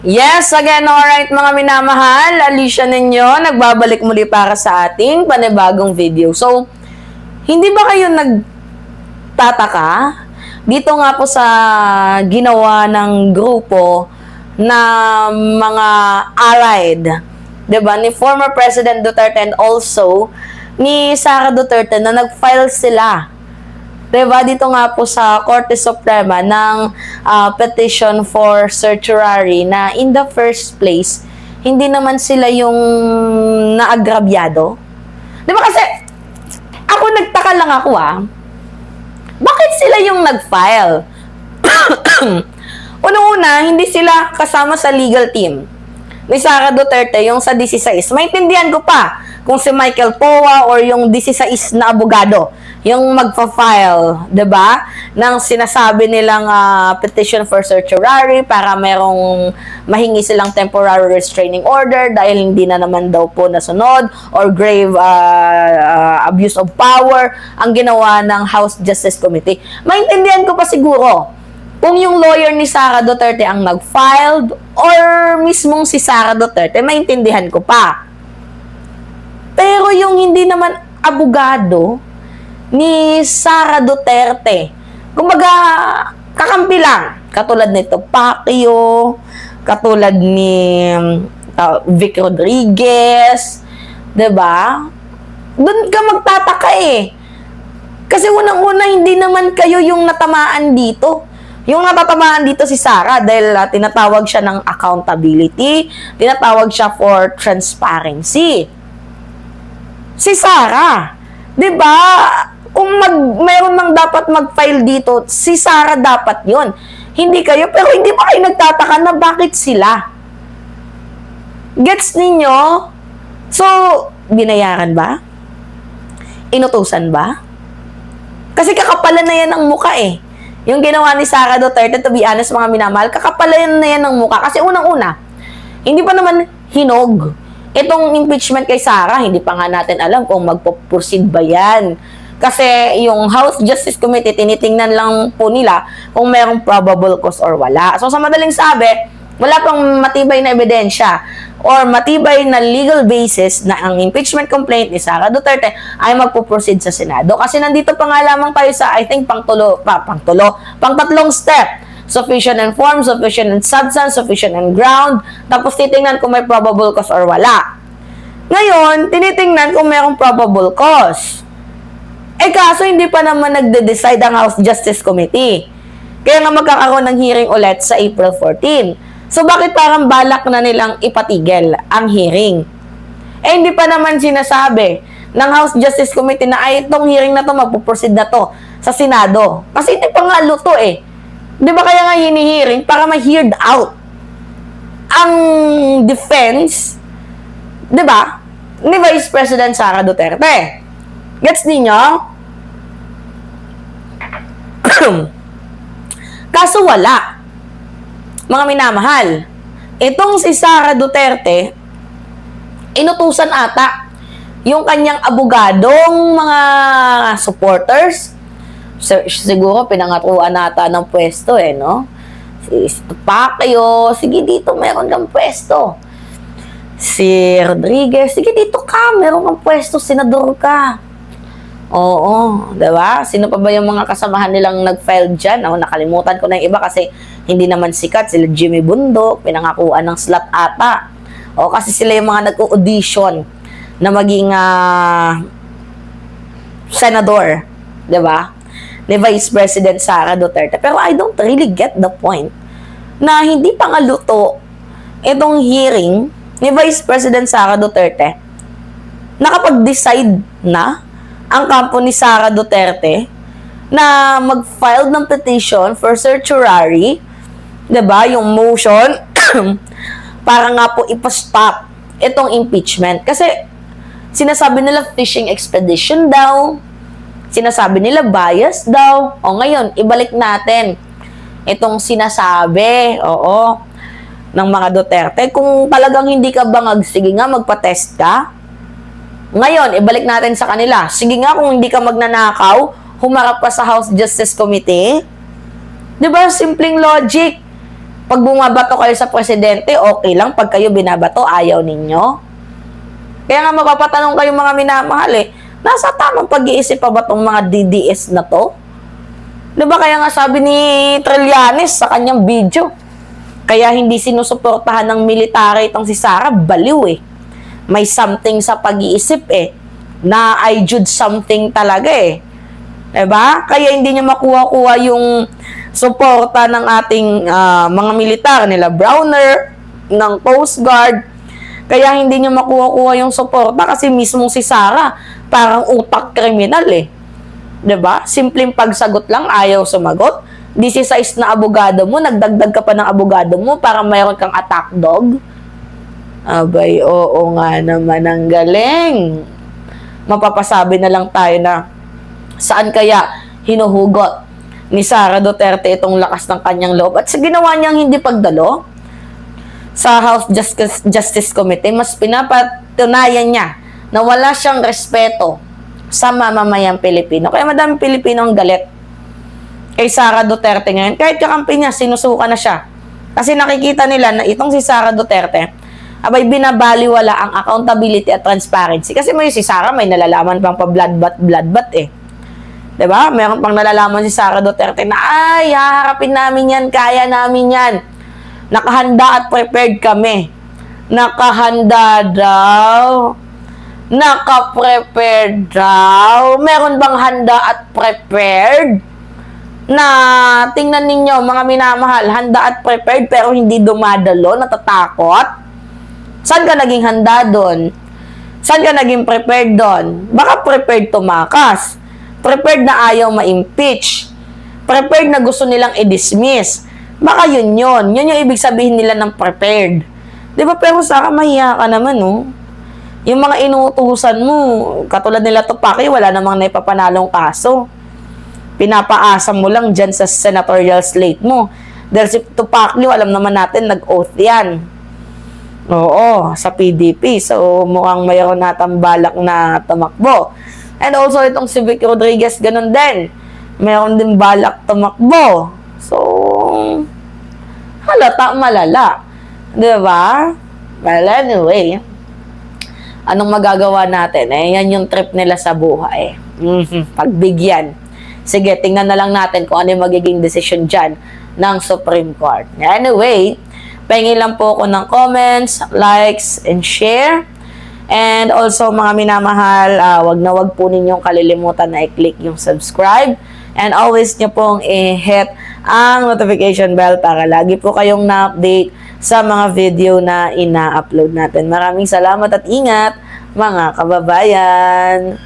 Yes, again, alright mga minamahal, Alicia ninyo, nagbabalik muli para sa ating panibagong video. So, hindi ba kayo nagtataka? Dito nga po sa ginawa ng grupo na mga allied, 'di ba, ni former President Duterte and also ni Sara Duterte na nag-file sila. Diba, dito nga po sa Korte Suprema ng petition for certiorari na in the first place, hindi naman sila yung naagrabyado. Diba kasi, ako nagtaka lang ako bakit sila yung nag-file? Unang-una, hindi sila kasama sa legal team ni Sara Duterte, yung sa 16. Maintindihan ko pa kung si Michael Poa or yung 16 na abogado yung magpa-file, 'di ba? Nang sinasabi nilang petition for certiorari para merong mahingi silang temporary restraining order dahil hindi na naman daw po nasunod or grave abuse of power ang ginawa ng House Justice Committee. Maintindihan ko pa siguro kung yung lawyer ni Sara Duterte ang nag-filed or mismong si Sara Duterte, maintindihan ko pa. Pero yung hindi naman abogado ni Sara Duterte, kumbaga kakampi lang, katulad nito Pacquiao, katulad ni Vic Rodriguez, 'di ba? Doon ka magtataka kasi unang-una hindi naman kayo yung natamaan dito. Yung natatamaan dito si Sara dahil tinatawag siya ng accountability, tinatawag siya for transparency. Si Sara, 'di ba? Kung meron nang dapat mag-file dito, si Sara dapat 'yon. Hindi kayo, pero hindi pa kayo nagtataka na bakit sila. Gets ninyo? So, binayaran ba? Inutusan ba? Kasi kakapalan na yan ng muka Yung ginawa ni Sara Duterte, to be honest mga minamahal, kakapalan na yan ng muka. Kasi unang-una, hindi pa naman hinog itong impeachment kay Sara. Hindi pa nga natin alam kung magpo-proceed ba yan. Kasi yung House Justice Committee, tinitingnan lang po nila kung merong probable cause or wala. So sa madaling sabi, wala pang matibay na ebidensya or matibay na legal basis na ang impeachment complaint ni Sara Duterte ay magpo-proceed sa Senado. Kasi nandito pa nga lamang tayo sa, I think, pang-tatlong step. Sufficient in form, sufficient in substance, sufficient in ground. Tapos titingnan kung may probable cause or wala. Ngayon, tinitingnan kung merong probable cause. Kaso hindi pa naman nagde-decide ang House Justice Committee. Kaya nga magkakaroon ng hearing ulit sa April 14. So bakit parang balak na nilang ipatigil ang hearing? Hindi pa naman sinasabi ng House Justice Committee na itong hearing na to, magpuproceed na to sa Senado. Kasi hindi pa nga luto Di ba kaya nga hini-hearing para ma-heard out ang defense, di ba, ni Vice President Sara Duterte. Gets ninyo? Kaso wala. Mga minamahal, itong si Sara Duterte, inutusan ata yung kanyang abogadong mga supporters. Siguro pinangatuan nata ng pwesto no? Si Pacquiao, sige dito meron kang pwesto. Si Rodriguez, sige dito ka, meron kang pwesto, senador ka. Oo, diba? Sino pa ba yung mga kasamahan nilang nag-file dyan? Nakalimutan ko na yung iba kasi hindi naman sikat. Sila Jimmy Bundok, pinangakuan ng slot ata. Kasi sila yung mga nag-audition na maging senador, diba? Ni Vice President Sara Duterte. Pero I don't really get the point na hindi pa nga luto itong hearing ni Vice President Sara Duterte. Nakapag-decide na ang kampo ni Sara Duterte na mag-file ng petition for certiorari, 'di ba? Yung motion para nga po ipastop itong impeachment. Kasi sinasabi nila fishing expedition daw, sinasabi nila bias daw. Ngayon, ibalik natin itong sinasabi, ng mga Duterte. Kung talagang hindi ka bangag, sige nga, magpa-test ka. Ngayon, ibalik natin sa kanila. Sige nga, kung hindi ka magnanakaw, humarap pa sa House Justice Committee. Diba? Simpleng logic. Pag bumabato kayo sa presidente, okay lang. Pag kayo binabato, ayaw ninyo. Kaya nga mapapatanong kayo mga minamahal eh, nasa tamang pag-iisip pa ba itong mga DDS na to? Diba kaya nga sabi ni Trillanes sa kanyang video, kaya hindi sinusuportahan ng military itong si Sara, baliw eh. May something sa pag-iisip eh, na I judge something talaga eh. Diba? Kaya hindi niya makuha-kuha yung suporta ng ating mga militar nila Browner, ng Coast Guard. Kaya hindi niya makuha-kuha yung suporta kasi mismo si Sara parang utak kriminal eh. 'Di ba? Simpleng pagsagot lang, ayaw sumagot. 16 na abogado mo, nagdagdag ka pa ng abogado mo para mayroon kang attack dog. Abay, oo nga naman, ang galing. Mapapasabi na lang tayo na saan kaya hinuhugot ni Sara Duterte itong lakas ng kanyang loob at sa ginawa niyang hindi pagdalo sa House Justice Committee, mas pinapatunayan niya na wala siyang respeto sa mamamayang Pilipino. Kaya madaming Pilipino ang galit kay Sara Duterte ngayon. Kahit kakampi niya, sinusuka na siya. Kasi nakikita nila na itong si Sara Duterte, abay binabaliwala ang accountability at transparency. Kasi may si Sara, may nalalaman pang pa-bloodbath eh. 'Di ba? Meron pang nalalaman si Sara Duterte na, ay, haharapin namin yan, kaya namin yan. Nakahanda at prepared kami. Nakahanda daw. Naka-prepared daw. Meron bang handa at prepared? Na tingnan ninyo, mga minamahal, handa at prepared pero hindi dumadalo, natatakot? Saan ka naging handa doon? Saan ka naging prepared doon? Baka prepared tumakas. Prepared na ayaw ma-impeach. Prepared na gusto nilang i-dismiss. Baka yun yun. Yun yung ibig sabihin nila ng prepared. Di ba? Pero Sara, mahiya ka naman, no? Yung mga inuutusan mo, katulad nila Tupaki, wala namang naipapanalong kaso. Pinapaasa mo lang dyan sa senatorial slate mo. Dahil si Tupaki, alam naman natin, nag-oath yan. Oo, sa PDP. So, mukhang mayroon natang balak na tumakbo. And also, itong si Vic Rodriguez, ganun din. Mayroon din balak tumakbo. So, halata malala. Diba? Well, anyway, anong magagawa natin? Eh, yan yung trip nila sa buhay. Pagbigyan. Sige, tingnan na lang natin kung ano yung magiging decision dyan ng Supreme Court. Anyway, pahingi lang po ako ng comments, likes, and share. And also, mga minamahal, wag po ninyong kalilimutan na i-click yung subscribe. And always nyo pong i-hit ang notification bell para lagi po kayong na-update sa mga video na ina-upload natin. Maraming salamat at ingat, mga kababayan!